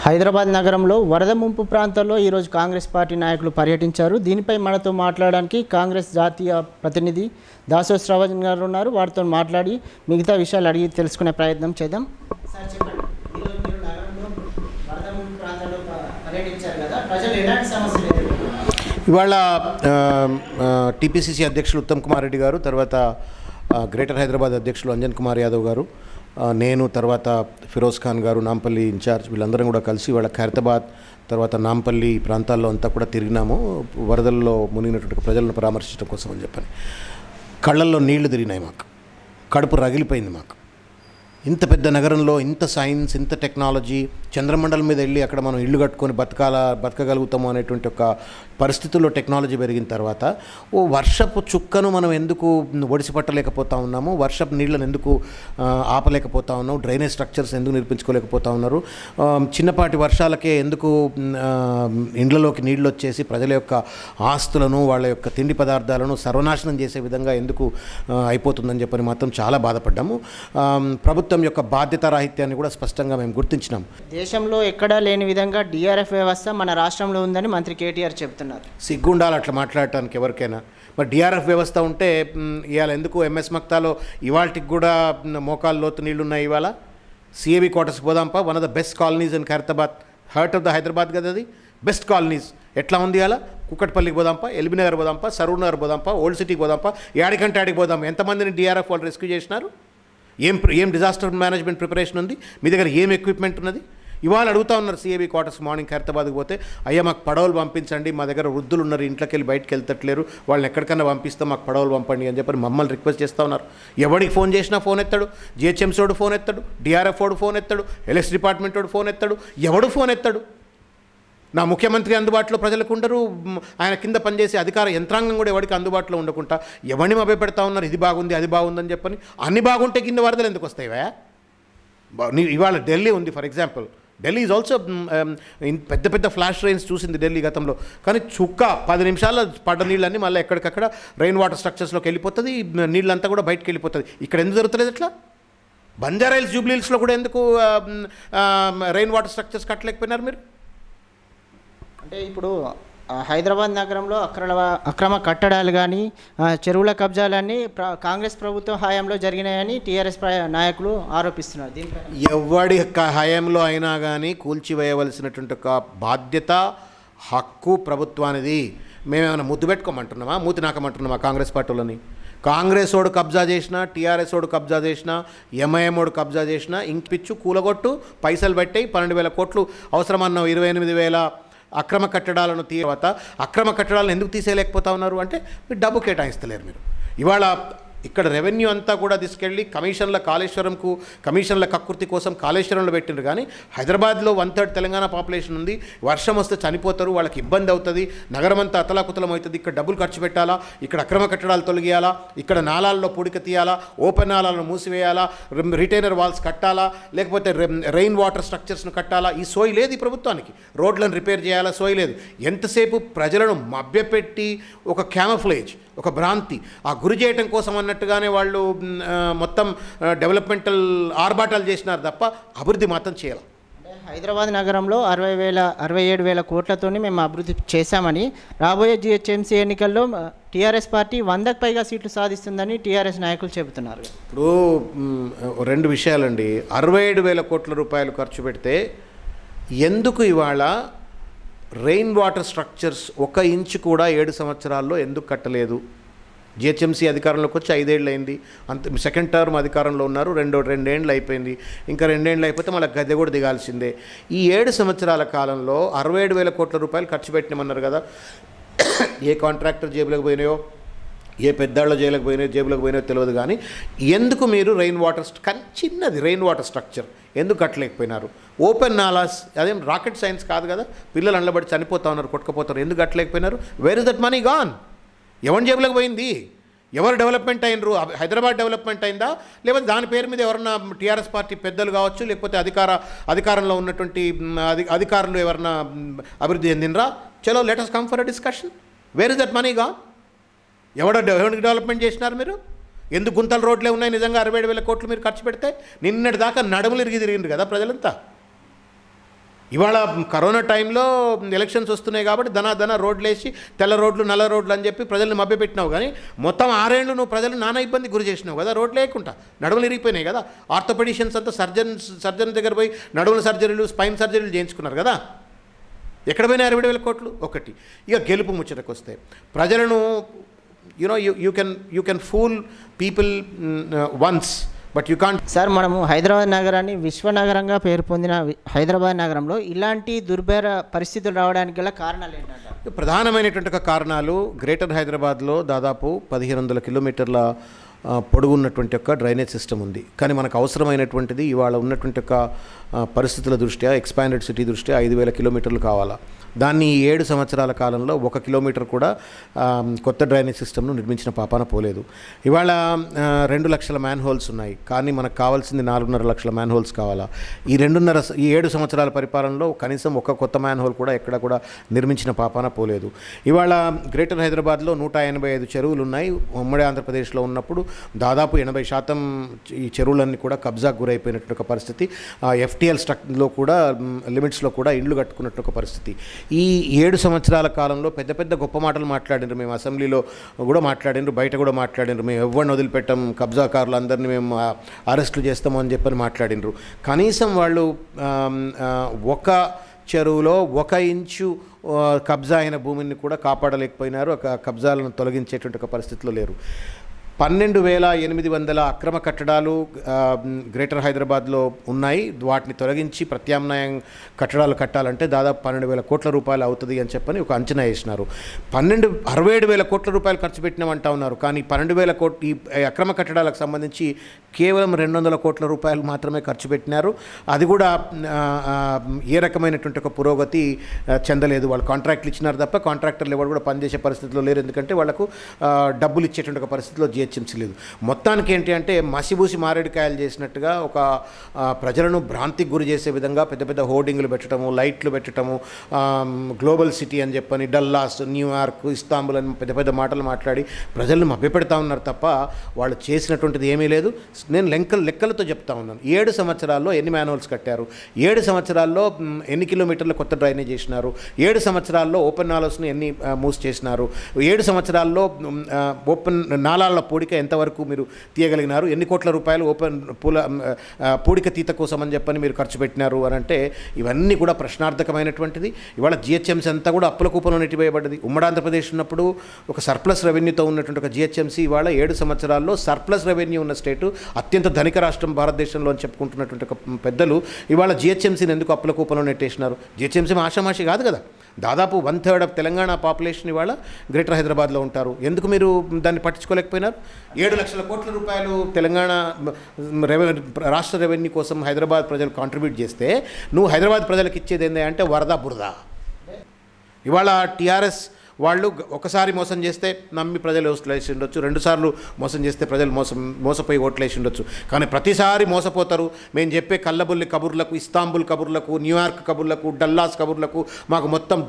హైదరాబాద్ నగరంలో వరద ముంపు ప్రాంతాల్లో ఈరోజు కాంగ్రెస్ పార్టీ నాయకులు పర్యటించారు. దీనిపై మనతో మాట్లాడడానికి కాంగ్రెస్ జాతీయ ప్రతినిధి దాసోస్ శ్రవణ్ గారు ఉన్నారు. వారితో మాట్లాడి మిగతా విషయాలు అడిగి తెలుసుకునే ప్రయత్నం చేద్దాం. సార్ చెప్పండి, ఈరోజు మీరు నగరంలో వరద ముంపు ప్రాంతాల్లో పర్యటించారు కదా, ప్రజలు ఎలాంటి సమస్యలు ఎదుర్కొన్నారు? ఇవాళ టీపీసీసీ అధ్యక్షులు ఉత్తమ్ కుమార్ రెడ్డి గారు, తర్వాత గ్రేటర్ హైదరాబాద్ అధ్యక్షులు అంజన్ కుమార్ యాదవ్ గారు, నేను, తర్వాత ఫిరోజ్ ఖాన్ గారు, నాంపల్లి ఇన్ఛార్జ్, వీళ్ళందరం కూడా కలిసి వాళ్ళ ఖైరతాబాద్ తర్వాత నాంపల్లి ప్రాంతాల్లో అంతా కూడా తిరిగినాము. వరదల్లో మునిగినటువంటి ప్రజలను పరామర్శించడం కోసం అని చెప్పని కళ్ళల్లో నీళ్లు తిరిగినాయి. మాకు కడుపు రగిలిపోయింది. మాకు ఇంత పెద్ద నగరంలో ఇంత సైన్స్, ఇంత టెక్నాలజీ, చంద్రమండలం మీద వెళ్ళి అక్కడ మనం ఇల్లు కట్టుకొని బతకగలుగుతాము అనేటువంటి ఒక పరిస్థితుల్లో టెక్నాలజీ పెరిగిన తర్వాత ఓ వర్షపు చుక్కను మనం ఎందుకు ఒడిసిపట్టలేకపోతా ఉన్నాము, వర్షపు నీళ్ళను ఎందుకు ఆపలేకపోతా ఉన్నాము, డ్రైనేజ్ స్ట్రక్చర్స్ ఎందుకు నిర్మించుకోలేకపోతా ఉన్నారు, చిన్నపాటి వర్షాలకే ఎందుకు ఇండ్లలోకి నీళ్ళు వచ్చేసి ప్రజల యొక్క ఆస్తులను, వాళ్ళ యొక్క తిండి పదార్థాలను సర్వనాశనం చేసే విధంగా ఎందుకు అయిపోతుందని చెప్పని మాత్రం చాలా బాధపడ్డాము. ప్రభుత్వం యొక్క బాధ్యతారాహిత్యాన్ని కూడా స్పష్టంగా మేము గుర్తించినాం. దేశంలో ఎక్కడా లేని విధంగా డిఆర్ఎఫ్ వ్యవస్థ మన రాష్ట్రంలో ఉందని మంత్రి కేటీఆర్ చెబుతున్నారు. సిగ్గుండాలి అట్లా మాట్లాడటానికి ఎవరికైనా. మరి డిఆర్ఎఫ్ వ్యవస్థ ఉంటే ఇవాళ ఎందుకు ఎంఎస్ మక్తాలో ఇవాళకి కూడా మోకాలు లోతు నీళ్లున్నాయి? ఇవాళ సిఏబి క్వార్టర్స్ పోదాంపా, one of the best colonies in Khairatabad, heart of the Hyderabad కదా అది, బెస్ట్ కాలనీస్. ఎట్లా ఉంది అలా? కుక్కట్పల్లికి పోదాంపా, ఎల్బీ నగర్ పోదాంపా, సరూర్ నగర్ పోదాంపా, ఓల్డ్ సిటీకి పోదాంపా, యాడికంటే ఆడికి పోదాం. ఎంతమందిని డిఆర్ఎఫ్ వాళ్ళు రెస్క్యూ చేసినారు? ఏం డిజాస్టర్ మేనేజ్మెంట్ ప్రిపరేషన్ ఉంది మీ దగ్గర? ఏం ఎక్విప్మెంట్ ఉన్నది? ఇవాళ అడుగుతా ఉన్నారు సిఏబీ క్వార్టర్స్ మార్నింగ్ ఖైరతాబాద్కి పోతే, అయ్యా మాకు పడవలు పంపించండి, మా దగ్గర వృద్ధులు ఉన్నారు, ఇంట్లోకి వెళ్ళి బయటకు వెళ్తట్లేరు, వాళ్ళని ఎక్కడికన్నా పంపిస్తాం, మాకు పడవలు పంపండి అని చెప్పి మమ్మల్ని రిక్వెస్ట్ చేస్తూ ఉన్నారు. ఎవరికి ఫోన్ చేసినా ఫోన్ ఎత్తాడు, జిహెచ్ఎంసీ వాడు ఫోన్ ఎత్తాడు, డిఆర్ఎఫ్ వాడు ఫోన్ ఎత్తాడు, ఎలక్ట్రిసిటీ డిపార్ట్మెంట్ వాడు ఫోన్ ఎత్తాడు, ఎవడు ఫోన్ ఎత్తాడు? నా ముఖ్యమంత్రి అందుబాటులో ప్రజలకు ఉండరు, ఆయన కింద పనిచేసే అధికార యంత్రాంగం కూడా ఎవరికి అందుబాటులో ఉండకుండా ఎవరిని మభ్యపెడతా ఉన్నారు, ఇది బాగుంది అది బాగుందని చెప్పని. అన్ని బాగుంటే కింద వరదలు ఎందుకు వస్తాయివా? ఇవాళ ఢిల్లీ ఉంది for example, Delhi is also పెద్ద పెద్ద ఫ్లాష్ రెయిన్స్ చూసింది ఢిల్లీ గతంలో. కానీ చుక్క 10 నిమిషాల్లో పడ్డ నీళ్ళన్నీ మళ్ళీ ఎక్కడికక్కడ రెయిన్ వాటర్ స్ట్రక్చర్స్లోకి వెళ్ళిపోతుంది, నీళ్ళంతా కూడా బయటకు వెళ్ళిపోతుంది. ఇక్కడ ఎందుకు జరుగుతుంది ఎట్లా? బంజారాహిల్స్, జూబ్లీహిల్స్లో కూడా ఎందుకు రెయిన్ వాటర్ స్ట్రక్చర్స్ కట్టలేకపోయినారు మీరు? అంటే ఇప్పుడు హైదరాబాద్ నగరంలో అక్రమ కట్టడాలు కానీ చెరువుల కబ్జాలన్నీ కాంగ్రెస్ ప్రభుత్వం హయాంలో జరిగినాయని టీఆర్ఎస్ నాయకులు ఆరోపిస్తున్నారు. దీనిపై ఎవడి హయాంలో అయినా కానీ కూల్చివేయవలసినటువంటి ఒక బాధ్యత, హక్కు ప్రభుత్వానిది. మేమేమైనా ముద్దు పెట్టుకోమంటున్నామా, మూతి నాకమంటున్నామా కాంగ్రెస్ పార్టీలని? కాంగ్రెస్ ఓడు కబ్జా చేసినా, టీఆర్ఎస్ ఓడు కబ్జా చేసినా, ఎంఐఎం ఓడు కబ్జా చేసినా ఇంకిపిచ్చు, కూలగొట్టు, పైసలు పెట్టాయి, 12,000 కోట్లు అవసరమన్నావు, 28,000 అక్రమ కట్టడాలను తర్వాత అక్రమ కట్టడాలను ఎందుకు తీసేయలేకపోతా ఉన్నారు అంటే మీరు డబ్బు కేటాయిస్తలేరు. మీరు ఇవాళ ఇక్కడ రెవెన్యూ అంతా కూడా తీసుకెళ్ళి కాళేశ్వరంకు కమిషన్ల కక్కుర్తి కోసం కాళేశ్వరంలో పెట్టినారు. కానీ హైదరాబాద్లో 1/3 తెలంగాణ పాపులేషన్ ఉంది, వర్షం వస్తే చనిపోతారు, వాళ్ళకి ఇబ్బంది అవుతుంది, నగరం అంతా అతలాకుతలం అవుతుంది. ఇక్కడ డబ్బులు ఖర్చు పెట్టాలా, ఇక్కడ అక్రమ కట్టడాలు తొలగియాలా, ఇక్కడ నాలాల్లో పూడిక తీయాలా, ఓపెన్ నాలాలను మూసివేయాలా, రిటైనర్ వాల్స్ కట్టాలా, లేకపోతే రెయిన్ వాటర్ స్ట్రక్చర్స్ను కట్టాలా, ఈ సోయి లేదు ఈ ప్రభుత్వానికి. రోడ్లను రిపేర్ చేయాలా, సోయి లేదు. ఎంతసేపు ప్రజలను మభ్యపెట్టి ఒక క్యామఫ్లేజ్, ఒక భ్రాంతి, ఆ గురి చేయటం కోసం అన్నట్టుగానే వాళ్ళు మొత్తం డెవలప్మెంటల్ ఆర్భాటాలు చేసినారు తప్ప అభివృద్ధి మాత్రం చేయాలి. హైదరాబాద్ నగరంలో 67,000 కోట్లతోని మేము అభివృద్ధి చేశామని, రాబోయే జిహెచ్ఎంసీ ఎన్నికల్లో టీఆర్ఎస్ పార్టీ 100కు పైగా సీట్లు సాధిస్తుందని టీఆర్ఎస్ నాయకులు చెబుతున్నారు. ఇప్పుడు 2 విషయాలండి. 67,000 కోట్ల రూపాయలు ఖర్చు పెడితే ఎందుకు ఇవాళ రెయిన్ వాటర్ స్ట్రక్చర్స్ 1 ఇంచు కూడా 7 సంవత్సరాల్లో ఎందుకు కట్టలేదు? జిహెచ్ఎంసీ అధికారంలోకి వచ్చి 5 ఏళ్ళు అయింది, అంత సెకండ్ టర్మ్ అధికారంలో ఉన్నారు, 2 ఏళ్ళు అయిపోయింది, ఇంకా 2 ఏళ్ళు అయిపోతే మళ్ళీ గద్దె కూడా దిగాల్సిందే. ఈ 7 సంవత్సరాల కాలంలో 67,000 కోట్ల రూపాయలు ఖర్చు పెట్టినామన్నారు కదా. ఏ కాంట్రాక్టర్ జేబులకు పోయినాయో, ఏ పెద్దాళ్ళ జైలుకు జేబులకు పోయినాయో తెలియదు. కానీ ఎందుకు మీరు రెయిన్ వాటర్ చిన్నది రెయిన్ వాటర్ స్ట్రక్చర్ ఎందుకు కట్టలేకపోయినారు? ఓపెన్ నాలాస్ అదేం రాకెట్ సైన్స్ కాదు కదా, పిల్లలు అండ్లబడి చనిపోతా ఉన్నారు, కొట్టుకుపోతారు, ఎందుకు కట్టలేకపోయినారు? Where is that money gone? ఎవరి జేబులకు పోయింది? ఎవరు డెవలప్మెంట్ అయినరు? హైదరాబాద్ డెవలప్మెంట్ అయిందా, లేకపోతే దాని పేరు మీద ఎవరన్నా టీఆర్ఎస్ పార్టీ పెద్దలు కావచ్చు, లేకపోతే అధికారంలో ఉన్నటువంటి అధికారులు ఎవరన్నా అభివృద్ధి చెందినరా? చలో let us come for a discussion. Wear is that money gone? ఎవరికి డెవలప్మెంట్ చేసినారు మీరు? ఎందుకు గుంతల రోడ్లే ఉన్నాయి నిజంగా 67,000 కోట్లు మీరు ఖర్చు పెడితే? నిన్నటి దాకా నడుములు ఇరిగి తిరిగింది కదా ప్రజలంతా. ఇవాళ కరోనా టైంలో ఎలక్షన్స్ వస్తున్నాయి కాబట్టి ధన రోడ్లు వేసి తెల్ల రోడ్లు నల్ల రోడ్లు అని చెప్పి ప్రజల్ని మభ్యపెట్టినావు, కానీ మొత్తం 6 ఏళ్ళు నువ్వు ప్రజలు నానా ఇబ్బంది గురి చేసినావు కదా. రోడ్లు లేకుండా నడుములు ఇరిగిపోయినాయి కదా. ఆర్థోపెడిషియన్స్ అంతా సర్జన్ దగ్గర పోయి నడుముల సర్జరీలు, స్పైన్ సర్జరీలు చేయించుకున్నారు కదా. ఎక్కడ పోయినా 60,000 కోట్లు. ఒకటి. ఇక గెలుపు ముచ్చటకు వస్తే ప్రజలను you can pool people once, but you can't. Sir, మనము హైదరాబాద్ నగరాన్ని విశ్వనగరంగా పేరు పొందిన హైదరాబాద్ నగరంలో ఇలాంటి దుర్భర పరిస్థితులు రావడానికి గల కారణాలు ఏంటంటే? ప్రధానమైనటువంటి కారణాలు, గ్రేటర్ హైదరాబాద్లో దాదాపు 1,500 కిలోమీటర్ల పొడుగున్నటువంటి ఒక డ్రైనేజ్ సిస్టమ్ ఉంది. కానీ మనకు అవసరమైనటువంటిది ఇవాళ ఉన్నటువంటి ఒక పరిస్థితుల దృష్ట్యా, ఎక్స్పాండెడ్ సిటీ దృష్ట్యా 5,000 కిలోమీటర్లు కావాలా. దాన్ని 7 సంవత్సరాల కాలంలో 1 కిలోమీటర్ కూడా కొత్త డ్రైనేజ్ సిస్టమ్ను నిర్మించిన పాపాన పోలేదు. ఇవాళ 2 లక్షల మ్యాన్ హోల్స్ ఉన్నాయి, కానీ మనకు కావాల్సింది 4.5 లక్షల మ్యాన్ హోల్స్ కావాలా. ఈ 7 సంవత్సరాల పరిపాలనలో కనీసం ఒక కొత్త మ్యాన్ హోల్ కూడా ఎక్కడ కూడా నిర్మించిన పాపాన పోలేదు. ఇవాళ గ్రేటర్ హైదరాబాద్లో 185 చెరువులు ఉన్నాయి. ఉమ్మడి ఆంధ్రప్రదేశ్లో ఉన్నప్పుడు దాదాపు 80% ఈ చెరువులన్నీ కూడా కబ్జాకు గురైపోయినట్టు ఒక పరిస్థితి. FTL స్ట్రక్లో కూడా, లిమిట్స్లో కూడా ఇళ్ళు కట్టుకున్నట్టు ఒక పరిస్థితి. ఈ 7 సంవత్సరాల కాలంలో పెద్ద పెద్ద గొప్ప మాటలు మాట్లాడినారు. మేము అసెంబ్లీలో కూడా మాట్లాడినారు, బయట కూడా మాట్లాడినారు. మేము ఎవరిని వదిలిపెట్టాం, కబ్జాకారులు అందరినీ మేము అరెస్టులు చేస్తాము అని చెప్పని మాట్లాడినారు. కనీసం వాళ్ళు ఒక చెరువులో 1 ఇంచు కబ్జా అయిన భూమిని కూడా కాపాడలేకపోయినారు. కబ్జాలను తొలగించేటువంటి ఒక పరిస్థితిలో లేరు. 12,800 అక్రమ కట్టడాలు గ్రేటర్ హైదరాబాద్లో ఉన్నాయి. వాటిని తొలగించి ప్రత్యామ్నాయం కట్టడాలు కట్టాలంటే దాదాపు 12,000 కోట్ల రూపాయలు అవుతుంది అని చెప్పని ఒక అంచనా వేసినారు. 67,000 కోట్ల రూపాయలు ఖర్చు పెట్టినామంటా ఉన్నారు. కానీ 12,000 కోట్లు ఈ అక్రమ కట్టడాలకు సంబంధించి కేవలం 200 కోట్ల రూపాయలు మాత్రమే ఖర్చు పెట్టినారు. అది కూడా ఏ రకమైనటువంటి ఒక పురోగతి చెందలేదు. వాళ్ళు కాంట్రాక్ట్లు ఇచ్చినారు తప్ప కాంట్రాక్టర్లు ఎవరు కూడా పనిచేసే పరిస్థితిలో లేరు. ఎందుకంటే వాళ్ళకు డబ్బులు ఇచ్చేటువంటి ఒక పరిస్థితిలో జిహెచ్ఎంసీ లేదు. మొత్తానికి ఏంటి అంటే మసిబూసి మారేడుకాయలు చేసినట్టుగా ఒక ప్రజలను భ్రాంతికి గురి చేసే విధంగా పెద్ద పెద్ద హోర్డింగ్లు పెట్టడము, లైట్లు పెట్టడము, గ్లోబల్ సిటీ అని చెప్పని డల్లాస్, న్యూయార్క్, ఇస్తాంబుల్ అని పెద్ద పెద్ద మాటలు మాట్లాడి ప్రజలను మభ్యపెడతా ఉన్నారు తప్ప వాళ్ళు చేసినటువంటిది ఏమీ లేదు. నేను లెక్కలతో చెప్తా ఉన్నాను. 7 సంవత్సరాల్లో ఎన్ని మ్యాన్హోల్స్ కట్టారు, 7 సంవత్సరాల్లో ఎన్ని కిలోమీటర్ల కొత్త డ్రైనేజ్ చేసినారు, 7 సంవత్సరాల్లో ఓపెన్ నాలాస్ను ఎన్ని మూస్ చేసినారు, 7 సంవత్సరాల్లో ఓపెన్ నాలాల పూడిక ఎంతవరకు మీరు తీయగలిగినారు, ఎన్ని కోట్ల రూపాయలు ఓపెన్ పూడిక తీత కోసం అని చెప్పని మీరు ఖర్చు పెట్టినారు అని అంటే ఇవన్నీ కూడా ప్రశ్నార్థకమైనటువంటిది. ఇవాళ జిహెచ్ఎంసీ అంతా కూడా అప్పుల కూపంలో నెట్టివేయబడ్డది. ఉమ్మడి ఆంధ్రప్రదేశ్ ఉన్నప్పుడు ఒక సర్ప్లస్ రెవెన్యూతో ఉన్నటువంటి ఒక జిహెచ్ఎంసీ ఇవాళ 7 సంవత్సరాల్లో సర్ప్లస్ రెవెన్యూ ఉన్న స్టేటు, అత్యంత ధనిక రాష్ట్రం భారతదేశంలో అని చెప్పుకుంటున్నటువంటి ఒక పెద్దలు ఇవాళ జిహెచ్ఎంసీని ఎందుకు అప్పుల కూపంలో నెట్టేసినారు? జిహెచ్ఎంసీ ఆషామాషి కాదు కదా. దాదాపు 1/3 ఆఫ్ తెలంగాణ పాపులేషన్ ఇవాళ గ్రేటర్ హైదరాబాద్లో ఉంటారు. ఎందుకు మీరు దాన్ని పట్టించుకోలేకపోయినారు? 7 లక్షల కోట్ల రూపాయలు తెలంగాణ రాష్ట్ర రెవెన్యూ కోసం హైదరాబాద్ ప్రజలు కాంట్రిబ్యూట్ చేస్తే నువ్వు హైదరాబాద్ ప్రజలకు ఇచ్చేది ఏంటి అంటే వరద బురద. ఇవాళ టీఆర్ఎస్ వాళ్ళు ఒకసారి మోసం చేస్తే నమ్మి ప్రజలు ఓట్లేసి ఉండొచ్చు, 2 సార్లు మోసం చేస్తే ప్రజలు మోసపోయి ఓట్లేసి ఉండొచ్చు. కానీ ప్రతిసారి మోసపోతారు. మేము చెప్పే కల్లబుల్లి కబుర్లకు, ఇస్తాంబుల్ కబుర్లకు, న్యూయార్క్ కబుర్లకు, డల్లాస్ కబుర్లకు మాకు మొత్తం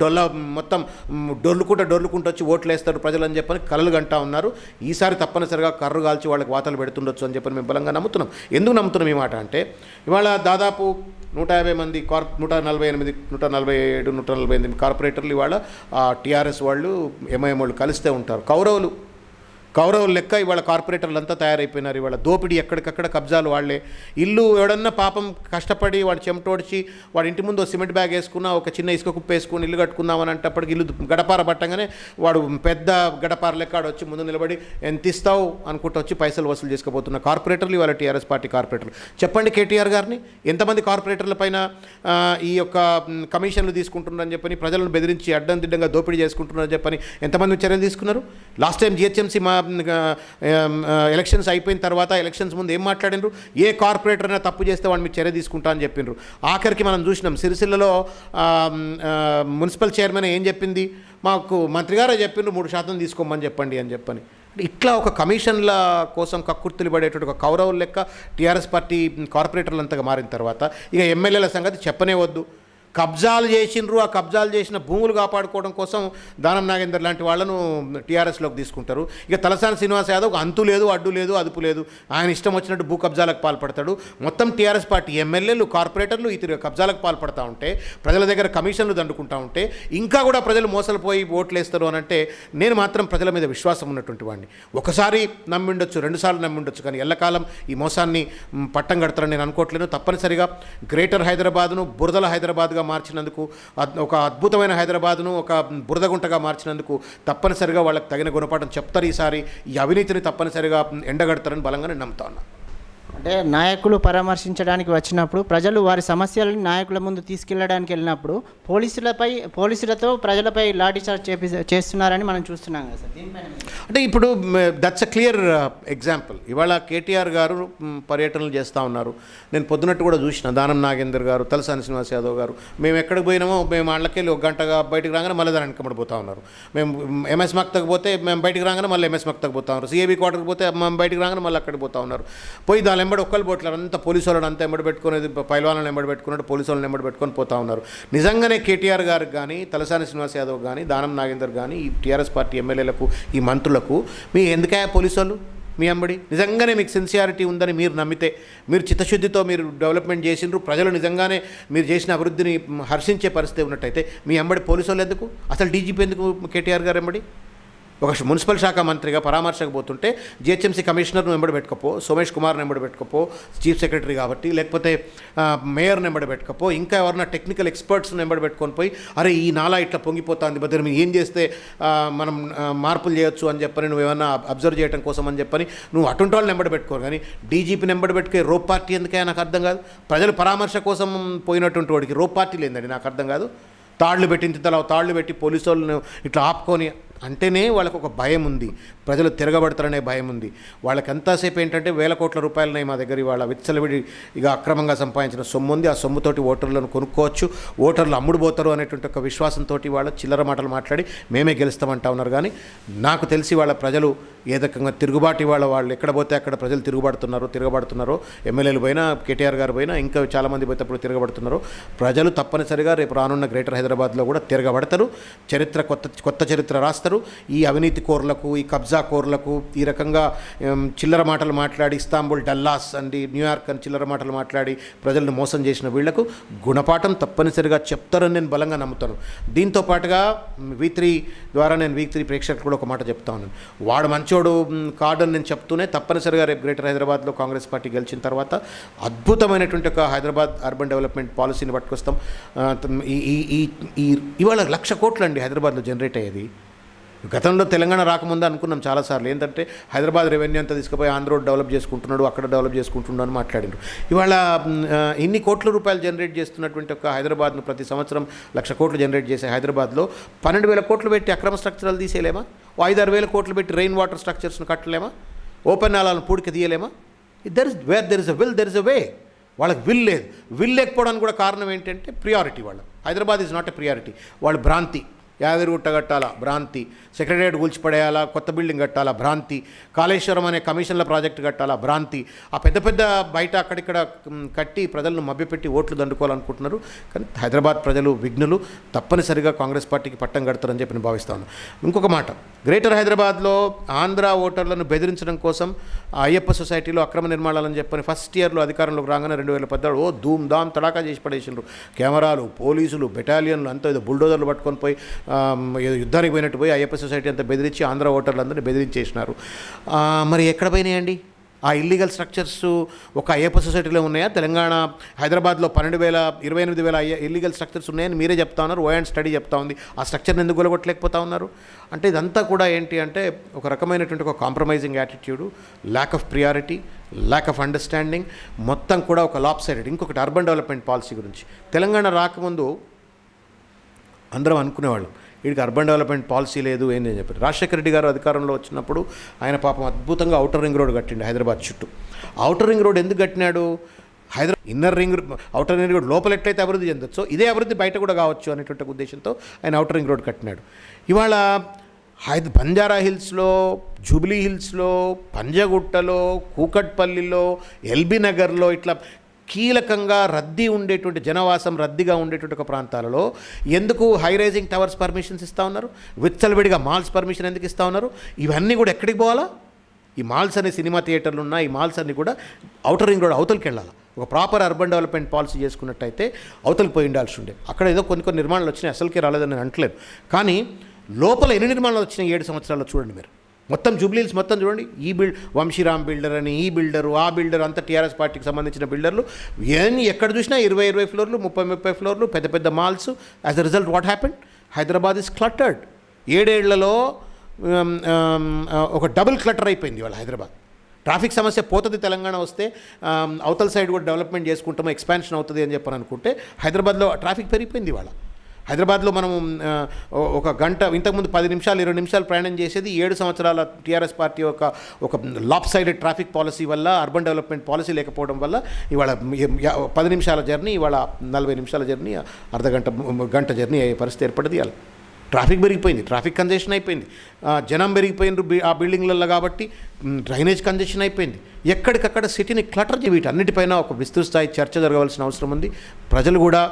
డొర్లుకుంటూ వచ్చి ఓట్లేస్తారు ప్రజలు అని చెప్పని కలలు గంటా ఉన్నారు. ఈసారి తప్పనిసరిగా కర్రు కాల్చి వాళ్ళకి వాతలు పెడుతుండొచ్చు అని చెప్పని మేము బలంగా నమ్ముతున్నాం. ఎందుకు నమ్ముతున్నాం ఈ మాట అంటే ఇవాళ దాదాపు 150 మంది 148, 147, 148 కార్పొరేటర్లు ఇవాళ టీఆర్ఎస్ వాళ్ళు, ఎంఐఎం వాళ్ళు కలిస్తే ఉంటారు. కౌరవులు లెక్క ఇవాళ కార్పొరేటర్లు అంతా తయారైపోయినారు. ఇవాళ దోపిడీ ఎక్కడికక్కడ కబ్జాలు వాళ్ళే. ఇల్లు ఎవడన్నా పాపం కష్టపడి వాడు చెమటోడ్చి వాడి ఇంటి ముందు సిమెంట్ బ్యాగ్ వేసుకున్నా, ఒక చిన్న ఇసుక కుప్ప వేసుకుని ఇల్లు కట్టుకుందామని అంటప్పటికి ఇల్లు గడపార పట్టంగానే వాడు పెద్ద గడపార లెక్క వచ్చి ముందు నిలబడి ఎంత ఇస్తావు అనుకుంటూ వచ్చి పైసలు వసూలు చేసుకుపోతున్న కార్పొరేటర్లు ఇవాళ టీఆర్ఎస్ పార్టీ కార్పొరేటర్లు. చెప్పండి కేటీఆర్ గారిని, ఎంతమంది కార్పొరేటర్ల పైన ఈ యొక్క కమిషన్లు తీసుకుంటున్నారని చెప్పని, ప్రజలను బెదిరించి అడ్డం దిడ్డంగా దోపిడీ చేసుకుంటున్నారని చెప్పని ఎంతమంది చర్యలు తీసుకున్నారు? లాస్ట్ టైం జిహెచ్ఎంసీ ఎలక్షన్స్ అయిపోయిన తర్వాత ఎలక్షన్స్ ముందు ఏం మాట్లాడినారు? ఏ కార్పొరేటర్ అయినా తప్పు చేస్తే వాడిని మీరు చర్య తీసుకుంటా అని చెప్పిండ్రు. ఆఖరికి మనం చూసినాం సిరిసిల్లలో మున్సిపల్ చైర్మన్ ఏం చెప్పింది, మాకు మంత్రి గారే చెప్పిండ్రు 3% తీసుకోమని చెప్పండి అని చెప్పని. ఇట్లా ఒక కమిషన్ల కోసం కక్కుర్తులు పడేటువంటి ఒక కౌరవుల లెక్క టీఆర్ఎస్ పార్టీ కార్పొరేటర్లు అంతగా మారిన తర్వాత ఇక ఎమ్మెల్యేల సంగతి చెప్పనే వద్దు. కబ్జాలు చేసిండ్రు, ఆ కబ్జాలు చేసిన భూములు కాపాడుకోవడం కోసం దానం నాగేందర్ లాంటి వాళ్ళను టీఆర్ఎస్లోకి తీసుకుంటారు. ఇక తలసాని శ్రీనివాస్ యాదవ్ అంతు లేదు, అడ్డు లేదు, అదుపు లేదు, ఆయన ఇష్టం వచ్చినట్టు భూ కబ్జాలకు పాల్పడతాడు. మొత్తం టీఆర్ఎస్ పార్టీ ఎమ్మెల్యేలు, కార్పొరేటర్లు ఇతర కబ్జాలకు పాల్పడతా ఉంటే, ప్రజల దగ్గర కమిషన్లు దండుకుంటా ఉంటే ఇంకా కూడా ప్రజలు మోసపోయి ఓట్లు వేస్తారు అని అంటే నేను మాత్రం ప్రజల మీద విశ్వాసం ఉన్నటువంటి వాడిని. ఒకసారి నమ్మిండొచ్చు, రెండుసార్లు నమ్మిండొచ్చు, కానీ ఎల్లకాలం ఈ మోసాన్ని పట్టం కడతారని నేను అనుకోవట్లేను. తప్పనిసరిగా గ్రేటర్ హైదరాబాద్ను బురదల హైదరాబాద్గా మార్చినందుకు, ఒక అద్భుతమైన హైదరాబాద్ను ఒక బురదగుంటగా మార్చినందుకు తప్పనిసరిగా వాళ్ళకి తగిన గుణపాఠం చెప్తారు. ఈసారి ఈ అవినీతిని తప్పనిసరిగా ఎండగడతారని బలంగా నేను నమ్ముతా ఉన్నా. అంటే నాయకులు పరామర్శించడానికి వచ్చినప్పుడు ప్రజలు వారి సమస్యలను నాయకుల ముందు తీసుకెళ్ళడానికి వెళ్ళినప్పుడు పోలీసులతో ప్రజలపై లాఠీచార్జ్ చేస్తున్నారని మనం చూస్తున్నాం కదా సార్. దీనిపైన అంటే ఇప్పుడు దట్స్ అ క్లియర్ ఎగ్జాంపుల్. ఇవాళ కేటీఆర్ గారు పర్యటనలు చేస్తూ ఉన్నారు. నేను పొద్దునట్టు కూడా చూసిన దానం నాగేందర్ గారు, తలసాని శ్రీనివాస్ యాదవ్ గారు. మేము ఎక్కడికి పోయినామో మేము వాళ్ళకెళ్ళి ఒక గంటగా బయటకు రాగానే మళ్ళీ దాని వెనకబడిపోతూ ఉన్నారు. మేము ఎంఎస్ మక్తకు పోతే మేము బయటకు రాగానే మళ్ళీ ఎంఎస్ మక్తకు పోతా ఉన్నారు. సిఏబీ క్వార్టర్కి పోతే మేము బయటకు రాగానే మళ్ళీ అక్కడికి పోతా ఉన్నారు. పోయి దాని ఎంబడి ఒక్కళ్ళు పోట్లేరు, అంతా పోలీసు వాళ్ళని అంతా ఎంబడి పెట్టుకునేది, పైల్వాళ్ళని ఎంబడి పెట్టుకున్నట్టు పోలీసు వాళ్ళని ఎంబడి పెట్టుకొని పోతా ఉన్నారు. నిజంగానే కేటీఆర్ గారికి కానీ, తలసాని శ్రీనివాస్ యాదవ్ కానీ, దానం నాగేందర్ కానీ, ఈ టీఆర్ఎస్ పార్టీ ఎమ్మెల్యేలకు, ఈ మంత్రులకు మీ ఎందుకే పోలీసు వాళ్ళు మీ అంబడి నిజంగానే మీకు సిన్సియారిటీ ఉందని మీరు నమ్మితే, మీరు చిత్తశుద్ధితో మీరు డెవలప్మెంట్ చేసిండ్రు, ప్రజలు నిజంగానే మీరు చేసిన అభివృద్ధిని హర్షించే పరిస్థితి ఉన్నట్టయితే మీ అంబడి పోలీసు వాళ్ళు ఎందుకు, అసలు డీజీపీ ఎందుకు కేటీఆర్ గారు ఎంబడి? ఒక మున్సిపల్ శాఖ మంత్రిగా పరామర్శకు పోతుంటే జిహెచ్ఎంసీ కమిషనర్ను వెంబడి పెట్టుకోపో, సోమేష్ కుమార్ని వెంబడి పెట్టుకోపో, చీఫ్ సెక్రటరీ కాబట్టి, లేకపోతే మేయర్ని వెంబడి పెట్టుకోపో, ఇంకా ఎవరైనా టెక్నికల్ ఎక్స్పర్ట్స్ని వెంబడి పెట్టుకొని పోయి అరే ఈ నాలా ఇట్లా పొంగిపోతుంది బద్దరు మీరు ఏం చేస్తే మనం మార్పులు చేయొచ్చు అని చెప్పని నువ్వు ఏమన్నా అబ్జర్వ్ చేయడం కోసం అని చెప్పని నువ్వు అటువంటి వాళ్ళని వెంబడి పెట్టుకోరు. కానీ డీజీపీని వెంబడి పెట్టుకే రోప్ పార్టీ ఎందుకే నాకు అర్థం కాదు. ప్రజలు పరామర్శ కోసం పోయినటువంటి వాడికి రోప్ పార్టీ లేదండి నాకు అర్థం కాదు. తాళ్ళు పెట్టిన తల తాళ్ళు పెట్టి పోలీసు వాళ్ళని ఇట్లా ఆపుకొని అంటేనే వాళ్ళకు ఒక భయం ఉంది, ప్రజలు తిరగబడతారనే భయం ఉంది. వాళ్ళకి ఎంతసేపు ఏంటంటే వేల కోట్ల రూపాయలున్నాయి మా దగ్గర, వాళ్ళ విచ్చలవిడి ఇక అక్రమంగా సంపాదించిన సొమ్ము ఉంది, ఆ సొమ్ముతోటి ఓటర్లను కొనుక్కోవచ్చు, ఓటర్లు అమ్ముడుపోతారు అనేటువంటి ఒక విశ్వాసంతో వాళ్ళు చిల్లర మాటలు మాట్లాడి మేమే గెలుస్తామంటా ఉన్నారు. కానీ నాకు తెలిసి వాళ్ళ ప్రజలు ఏ రకంగా తిరుగుబాటు వాళ్ళు ఎక్కడ పోతే అక్కడ ప్రజలు తిరగబడుతున్నారో ఎమ్మెల్యేలు పోయినా, కేటీఆర్ గారు పోయినా, ఇంకా చాలామంది పోతే అప్పుడు తిరగబడుతున్నారో ప్రజలు తప్పనిసరిగా రేపు రానున్న గ్రేటర్ హైదరాబాద్లో కూడా తిరగబడతారు. కొత్త చరిత్ర రాస్తారు. ఈ అవినీతి కోర్లకు, ఈ కబ్జా కోర్లకు, ఈ రకంగా చిల్లర మాటలు మాట్లాడి ఇస్తాంబుల్, డల్లాస్ అండి, న్యూయార్క్ అని చిల్లర మాటలు మాట్లాడి ప్రజలను మోసం చేసిన వీళ్లకు గుణపాఠం తప్పనిసరిగా చెప్తారని నేను బలంగా నమ్ముతాను. దీంతో పాటుగా V3 ద్వారా నేను V3 ప్రేక్షకులకు కూడా ఒక మాట చెప్తా ఉన్నాను. వాడు మంచోడు కాడని నేను చెప్తూనే తప్పనిసరిగా రేపు గ్రేటర్ హైదరాబాద్లో కాంగ్రెస్ పార్టీ గెలిచిన తర్వాత అద్భుతమైనటువంటి ఒక హైదరాబాద్ అర్బన్ డెవలప్మెంట్ పాలసీని పట్టుకొస్తాం. ఇవాళ 1,00,000 కోట్లు అండి హైదరాబాద్లో జనరేట్ అయ్యేది. గతంలో తెలంగాణ రాకముందు అనుకున్నాం చాలాసార్లు ఏంటంటే హైదరాబాద్ రెవెన్యూ అంతా తీసుకుపోయి ఆంధ్ర రోడ్ డెవలప్ చేసుకుంటున్నాడు, అక్కడ డెవలప్ చేసుకుంటున్నాడు అని మాట్లాడినారు. ఇవాళ ఇన్ని కోట్ల రూపాయలు జనరేట్ చేస్తున్నటువంటి ఒక హైదరాబాద్ను ప్రతి సంవత్సరం 1,00,000 కోట్లు జనరేట్ చేసే హైదరాబాద్లో 12,000 కోట్లు పెట్టి అక్రమ స్ట్రక్చర్లు తీసేయలేమా? 5,000-6,000 కోట్లు పెట్టి రెయిన్ వాటర్ స్ట్రక్చర్స్ను కట్టలేమా? ఓపెన్ నాలాలను పూడికి తీయలేమా? Where there is a will there is a way. వాళ్ళకి విల్ లేదు. విల్ లేకపోవడానికి కూడా కారణం ఏంటంటే ప్రియారిటీ. వాళ్ళ Hyderabad is not a priority. వాళ్ళు భ్రాంతి. యాదగిరిగుట్ట కట్టాలా, భ్రాంతి. సెక్రటరియట్ కూల్చిపడేయాలా, కొత్త బిల్డింగ్ కట్టాలా, భ్రాంతి. కాళేశ్వరం అనే కమిషన్ల ప్రాజెక్టు కట్టాలా, భ్రాంతి. ఆ పెద్ద బయట అక్కడిక్కడ కట్టి ప్రజలను మభ్యపెట్టి ఓట్లు దండుకోవాలనుకుంటున్నారు. కానీ హైదరాబాద్ ప్రజలు విఘ్నులు, తప్పనిసరిగా కాంగ్రెస్ పార్టీకి పట్టం కడతారని చెప్పి నేను భావిస్తాను. ఇంకొక మాట, గ్రేటర్ హైదరాబాద్లో ఆంధ్ర ఓటర్లను బెదిరించడం కోసం అయ్యప్ప సొసైటీలో అక్రమ నిర్మాణాలని చెప్పని ఫస్ట్ ఇయర్లో అధికారంలోకి రాగానే 2017 ధూమ్ ధామ్ తడాకా చేసి పడేసిండ్రు. కెమెరాలు, పోలీసులు, బెటాలియన్లు అంతా ఏదో బుల్డోజర్లు పట్టుకొని పోయి యుద్ధానికి పోయినట్టు పోయి అయ్యప్ప సొసైటీ అంతా బెదిరించి ఆంధ్ర ఓటర్లందరినీ బెదిరించేసినారు. మరి ఎక్కడ పోయినాయండి ఆ ఇల్లీగల్ స్ట్రక్చర్స్? ఒక అయ్యప్ప సొసైటీలో ఉన్నాయా? తెలంగాణ హైదరాబాద్లో 28,000 ఇల్లీగల్ స్ట్రక్చర్స్ ఉన్నాయని మీరే చెప్తా ఉన్నారు. ఓ అండ్ స్టడీ చెప్తా ఉంది. ఆ స్ట్రక్చర్ని ఎందుకు గొలగొట్టలేకపోతా ఉన్నారు? అంటే ఇదంతా కూడా ఏంటి అంటే ఒక రకమైనటువంటి ఒక compromising attitude, lack of priority, lack of understanding, మొత్తం కూడా ఒక లాప్ సైడెడ్. ఇంకొకటి అర్బన్ డెవలప్మెంట్ పాలసీ గురించి తెలంగాణ రాకముందు అందరం అనుకునేవాళ్ళం వీడికి అర్బన్ డెవలప్మెంట్ పాలసీ లేదు ఏంటి అని చెప్పారు. రాజశేఖర రెడ్డి గారు అధికారంలో వచ్చినప్పుడు ఆయన పాపం అద్భుతంగా ఔటర్ రింగ్ రోడ్ కట్టిండు హైదరాబాద్ చుట్టూ. ఔటర్ రింగ్ రోడ్ ఎందుకు కట్టినాడు? Inner ring, outer ring road లోపల ఎట్లయితే అభివృద్ధి చెందొచ్చో ఇదే అభివృద్ధి బయట కూడా కావచ్చు అనేటువంటి ఉద్దేశంతో ఆయన ఔటర్ రింగ్ రోడ్ కట్టినాడు. ఇవాళ బంజారా హిల్స్లో, జూబ్లీ హిల్స్లో, పంజగుట్టలో, కూకట్పల్లిలో, ఎల్బీ నగర్లో ఇట్లా కీలకంగా రద్దీ ఉండేటువంటి జనవాసం రద్దీగా ఉండేటువంటి ఒక ప్రాంతాలలో ఎందుకు హై రైజింగ్ టవర్స్ పర్మిషన్స్ ఇస్తూ ఉన్నారు? విచ్చలవిడిగా మాల్స్ పర్మిషన్ ఎందుకు ఇస్తూ ఉన్నారు? ఇవన్నీ కూడా ఎక్కడికి పోవాలా? ఈ మాల్స్ అనే సినిమా థియేటర్లు ఉన్నాయి, ఈ మాల్స్ అన్నీ కూడా ఔటర్ రింగ్ రోడ్ అవతలకి వెళ్ళాలి. ఒక ప్రాపర్ అర్బన్ డెవలప్మెంట్ పాలసీ చేసుకున్నట్టయితే అవతలకి పోయి ఉండాల్సి ఉండే. అక్కడ ఏదో కొన్ని నిర్మాణాలు వచ్చినాయి, అసలుకే రాలేదని నేను అంటలేదు. కానీ లోపల ఎన్ని నిర్మాణాలు వచ్చినాయి 7 సంవత్సరాల్లో చూడండి మీరు. మొత్తం జూబ్లీహిల్స్ మొత్తం చూడండి, ఈ వంశీరామ్ బిల్డర్ అని, ఈ బిల్డరు ఆ బిల్డర్ అంతా టీఆర్ఎస్ పార్టీకి సంబంధించిన బిల్డర్లు. ఎక్కడ చూసినా 20 ఫ్లోర్లు, 30 ఫ్లోర్లు, పెద్ద పెద్ద malls. As a result what happened? Hyderabad is cluttered. 7 ఏళ్లలో ఒక డబుల్ క్లటర్ అయిపోయింది ఇవాళ హైదరాబాద్. ట్రాఫిక్ సమస్య పోతుంది తెలంగాణ వస్తే, అవతల సైడ్ కూడా డెవలప్మెంట్ చేసుకుంటాము, ఎక్స్పాన్షన్ అవుతుంది అని చెప్పని అనుకుంటే హైదరాబాద్లో ట్రాఫిక్ పెరిగిపోయింది ఇవాళ. హైదరాబాద్లో మనం ఒక గంట ఇంతకుముందు 10 నిమిషాలు 20 నిమిషాలు ప్రయాణం చేసేది 7 సంవత్సరాల టీఆర్ఎస్ పార్టీ ఒక లాప్ సైడెడ్ ట్రాఫిక్ పాలసీ వల్ల, అర్బన్ డెవలప్మెంట్ పాలసీ లేకపోవడం వల్ల ఇవాళ 10 నిమిషాల జర్నీ ఇవాళ 40 నిమిషాల జర్నీ, గంట జర్నీ అయ్యే పరిస్థితి ఏర్పడింది. ఇవాళ ట్రాఫిక్ పెరిగిపోయింది, ట్రాఫిక్ కంజెషన్ అయిపోయింది, జనం పెరిగిపోయినారు ఆ బిల్డింగ్లలో కాబట్టి డ్రైనేజ్ కంజెషన్ అయిపోయింది. ఎక్కడికక్కడ సిటీని క్లటర్ వీటన్నిటిపైన ఒక విస్తృత స్థాయి చర్చ జరగవలసిన అవసరం ఉంది. ప్రజలు కూడా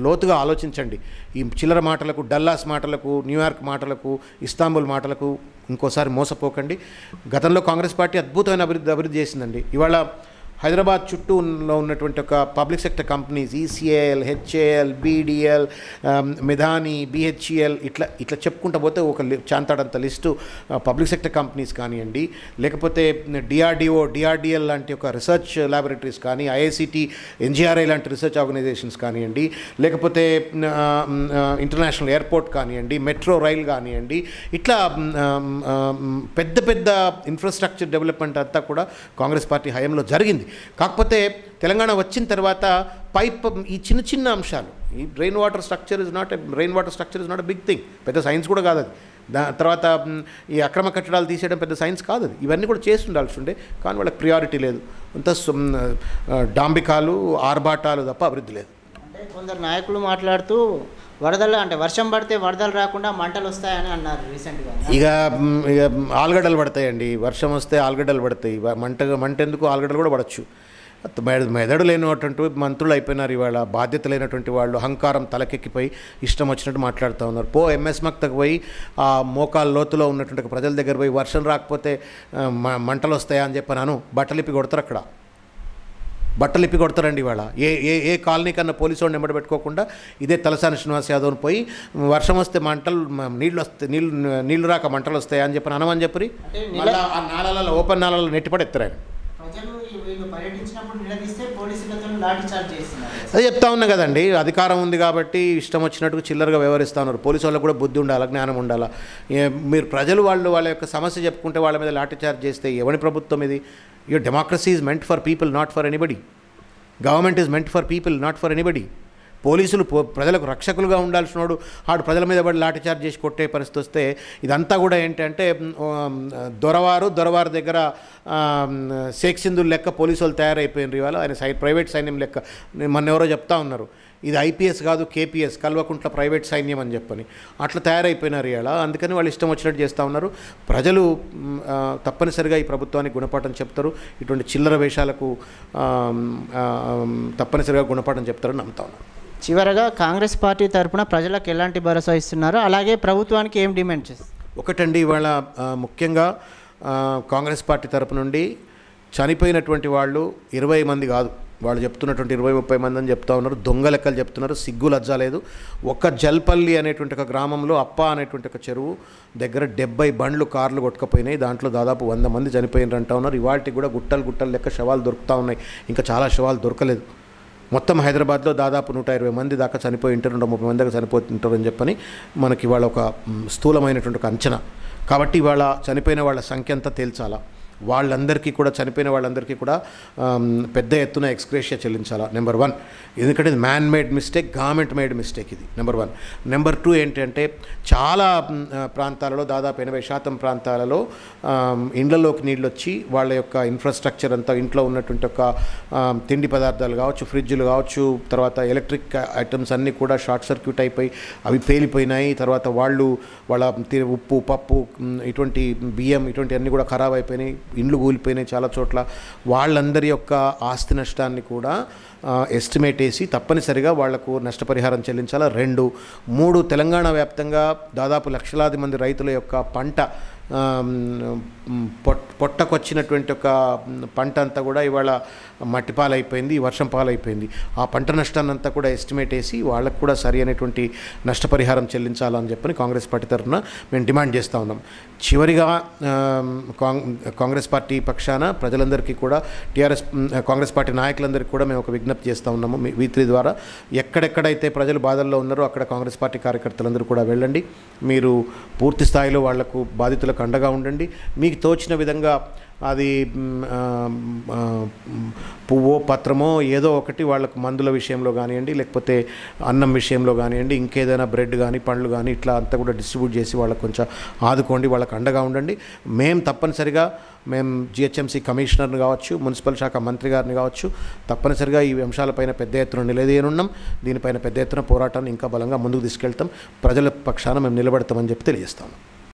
లోతుగా ఆలోచించండి. ఈ చిల్లర మాటలకు, డల్లాస్ మాటలకు, న్యూయార్క్ మాటలకు, ఇస్తాంబుల్ మాటలకు ఇంకోసారి మోసపోకండి. గతంలో కాంగ్రెస్ పార్టీ అద్భుతమైన అభివృద్ధి చేసిందండి. ఇవాళ హైదరాబాద్ చుట్టూలో ఉన్నటువంటి ఒక public sector companies ECAL, HAL, BDL, Midhani, BHEL ఇట్లా చెప్పుకుంటూ పోతే ఒక చాంతాడంత లిస్టు పబ్లిక్ సెక్టర్ కంపెనీస్ కానివ్వండి, లేకపోతే డిఆర్డిఎల్ లాంటి ఒక రీసెర్చ్ ల్యాబొరేటరీస్ కానీ, ఐఐసిటి, ఎన్జిఆర్ఐ లాంటి రీసెర్చ్ ఆర్గనైజేషన్స్ కానివ్వండి, లేకపోతే ఇంటర్నేషనల్ ఎయిర్పోర్ట్ కానివ్వండి, మెట్రో రైల్ కానివ్వండి, ఇట్లా పెద్ద పెద్ద ఇన్ఫ్రాస్ట్రక్చర్ డెవలప్మెంట్ అంతా కూడా కాంగ్రెస్ పార్టీ హయాంలో జరిగింది. కాకపోతే తెలంగాణ వచ్చిన తర్వాత ఈ చిన్న చిన్న అంశాలు, ఈ rain water structure is not a big thing, పెద్ద సైన్స్ కూడా కాదు అది. తర్వాత ఈ అక్రమ కట్టడాలు తీసేయడం పెద్ద సైన్స్ కాదు అది. ఇవన్నీ కూడా చేసి ఉండాల్సి ఉండే, కానీ వాళ్ళకి ప్రియారిటీ లేదు. అంతా డాంబికాలు, ఆర్భాటాలు తప్ప అభివృద్ధి లేదు. అంటే కొందరు నాయకులు మాట్లాడుతూ వర్షం పడితే వరదలు రాకుండా మంటలు వస్తాయని అన్నారు రీసెంట్గా. ఇక ఆలుగడ్డలు పడతాయండి, వర్షం వస్తే ఆలుగడ్డలు పడతాయి. మంట ఎందుకు, ఆలుగడ్డలు కూడా పడవచ్చు. మెదడు లేనటువంటి మంత్రులు అయిపోయినారు ఇవాళ. బాధ్యత లేనటువంటి వాళ్ళు అహంకారం తలకెక్కిపోయి ఇష్టం వచ్చినట్టు మాట్లాడుతూ ఉన్నారు. ఎంఎస్ మక్తకు పోయి ఆ మోకాల లోతులో ఉన్నటువంటి ప్రజల దగ్గర పోయి వర్షం రాకపోతే మంటలు వస్తాయా అని చెప్పాను. బట్టలిప్పి కొడతారు, అక్కడ బట్టలిప్పి కొడతారండి ఇవాళ. ఏ కాలనీ కన్నా పోలీసు వాడిని ఎంబడి పెట్టుకోకుండా ఇదే తలసాని శ్రీనివాస్ యాదవ్ని పోయి వర్షం వస్తే నీళ్ళు రాక మంటలు వస్తాయా అని చెప్పి అనమని చెప్పి ఆ నాళాలలో, ఓపెన్ నాళాలలో నెట్టిపడి ఎత్తారు. అదే చెప్తా ఉన్నా కదండి, అధికారం ఉంది కాబట్టి ఇష్టం వచ్చినట్టు చిల్లరగా వ్యవహరిస్తూ ఉన్నారు. పోలీసు వాళ్ళకు కూడా బుద్ధి ఉండాలి, జ్ఞానం ఉండాలి. మీరు ప్రజలు వాళ్ళ యొక్క సమస్య చెప్పుకుంటే వాళ్ళ మీద లాఠీచార్జ్ చేస్తే ఎవరి ప్రభుత్వం ఇది? Your democracy is meant for people, not for anybody. Government is meant for people, not for anybody. పోలీసులు ప్రజలకు రక్షకులుగా ఉండాల్సినోడు ఆడు ప్రజల మీద పడి లాఠీచార్జ్ చేసి కొట్టే పరిస్థితి వస్తే ఇదంతా కూడా ఏంటంటే దొరవారు దగ్గర షేక్ సింధుల్ లెక్క పోలీసు వాళ్ళు తయారైపోయినారు ఇవాళ. ఆయన ప్రైవేట్ సైన్యం లెక్క. మొన్న ఎవరో చెప్తా ఉన్నారు, ఇది ఐపీఎస్ కాదు కేపీఎస్, కల్వకుంట్ల ప్రైవేట్ సైన్యం అని చెప్పని. అట్లా తయారైపోయినారు ఇవాళ. అందుకని వాళ్ళు ఇష్టం వచ్చినట్టు చేస్తూ ఉన్నారు. ప్రజలు తప్పనిసరిగా ఈ ప్రభుత్వానికి గుణపాఠం చెప్తారు. ఇటువంటి చిల్లర వేషాలకు తప్పనిసరిగా గుణపాఠం చెప్తారని నమ్ముతా ఉన్నారు. చివరగా కాంగ్రెస్ పార్టీ తరఫున ప్రజలకు ఎలాంటి భరోసా ఇస్తున్నారు, అలాగే ప్రభుత్వానికి ఏం డిమాండ్ చేస్తారు? ఒకటండి, ఇవాళ ముఖ్యంగా కాంగ్రెస్ పార్టీ తరపు నుండి చనిపోయినటువంటి వాళ్ళు 20 మంది కాదు, వాళ్ళు చెప్తున్నటువంటి 20-30 మంది అని చెప్తా ఉన్నారు. దొంగ లెక్కలు చెప్తున్నారు, సిగ్గు లజ్జా లేదు. ఒక్క జల్పల్లి అనేటువంటి ఒక గ్రామంలో అప్ప అనేటువంటి ఒక చెరువు దగ్గర 70 బండ్లు, కార్లు కొట్టుకుపోయినాయి. దాంట్లో దాదాపు 100 మంది చనిపోయినారు అంటూ ఉన్నారు. ఇవాటికి కూడా గుట్టలు లెక్క శవాలు దొరుకుతూ ఉన్నాయి. ఇంకా చాలా శవాలు దొరకలేదు. మొత్తం హైదరాబాద్లో దాదాపు 120 మంది దాకా చనిపోయి ఉంటారు, 130 మంది దాకా చనిపోతుంటారు అని చెప్పని మనకి ఇవాళ ఒక స్థూలమైనటువంటి ఒక అంచనా. కాబట్టి ఇవాళ చనిపోయిన వాళ్ళ సంఖ్య అంతా తేల్చాలా. వాళ్ళందరికీ కూడా, చనిపోయిన వాళ్ళందరికీ కూడా పెద్ద ఎత్తున ఎక్స్గ్రేషియా చెల్లించాలా, నెంబర్ 1. ఎందుకంటే ఇది man made mistake, government made mistake ఇది, నెంబర్ 1. నెంబర్ 2 ఏంటంటే చాలా ప్రాంతాలలో, దాదాపు 80% ప్రాంతాలలో ఇండ్లలోకి నీళ్ళు వచ్చి వాళ్ళ యొక్క ఇన్ఫ్రాస్ట్రక్చర్ అంతా, ఇంట్లో ఉన్నటువంటి ఒక తిండి పదార్థాలు కావచ్చు, ఫ్రిడ్జ్లు కావచ్చు, తర్వాత ఎలక్ట్రిక్ ఐటమ్స్ అన్నీ కూడా షార్ట్ సర్క్యూట్ అయిపోయి అవి పేలిపోయినాయి. తర్వాత వాళ్ళ ఉప్పు, పప్పు, ఇటువంటి బియ్యం, ఇటువంటి అన్నీ కూడా ఖరాబ్ అయిపోయినాయి. ఇండ్లు కూలిపోయినాయి చాలా చోట్ల, వాళ్ళందరి యొక్క ఆస్తి నష్టాన్ని కూడా ఎస్టిమేట్ వేసి తప్పనిసరిగా వాళ్లకు నష్టపరిహారం చెల్లించాలా. 2, 3 తెలంగాణ వ్యాప్తంగా దాదాపు లక్షలాది మంది రైతుల యొక్క పంట పొట్టకొచ్చినటువంటి ఒక పంట అంతా కూడా ఇవాళ మట్టి పాలైపోయింది, వర్షం పాలైపోయింది. ఆ పంట నష్టాన్ని అంతా కూడా ఎస్టిమేట్ వేసి వాళ్ళకు కూడా సరి అనేటువంటి నష్టపరిహారం చెల్లించాలని చెప్పని కాంగ్రెస్ పార్టీ తరఫున మేము డిమాండ్ చేస్తూ ఉన్నాం. చివరిగా కాంగ్రెస్ పార్టీ పక్షాన ప్రజలందరికీ కూడా కాంగ్రెస్ పార్టీ నాయకులందరికీ కూడా మేము ఒక విజ్ఞప్తి చేస్తూ ఉన్నాము V3 ద్వారా. ఎక్కడెక్కడైతే ప్రజలు బాధల్లో ఉన్నారో అక్కడ కాంగ్రెస్ పార్టీ కార్యకర్తలందరూ కూడా వెళ్ళండి. మీరు పూర్తి స్థాయిలో వాళ్లకు బాధితులకు అండగా ఉండండి. మీకు తోచిన విధంగా అది పువ్వో పత్రమో ఏదో ఒకటి వాళ్ళకు మందుల విషయంలో కానివ్వండి, లేకపోతే అన్నం విషయంలో కానివ్వండి, ఇంకేదైనా బ్రెడ్ కానీ పండ్లు కానీ ఇట్లా అంతా కూడా డిస్ట్రిబ్యూట్ చేసి వాళ్ళకు కొంచెం ఆదుకోండి, వాళ్ళకు అండగా ఉండండి. మేము తప్పనిసరిగా GHMC కమిషనర్ని కావచ్చు, మున్సిపల్ శాఖ మంత్రి గారిని కావచ్చు, తప్పనిసరిగా ఈ అంశాలపైన పెద్ద ఎత్తున నిలదీయనున్నాం. దీనిపైన పెద్ద ఎత్తున పోరాటాన్ని ఇంకా బలంగా ముందుకు తీసుకెళ్తాం. ప్రజల పక్షాన మేము నిలబడతామని చెప్పి తెలియజేస్తాము.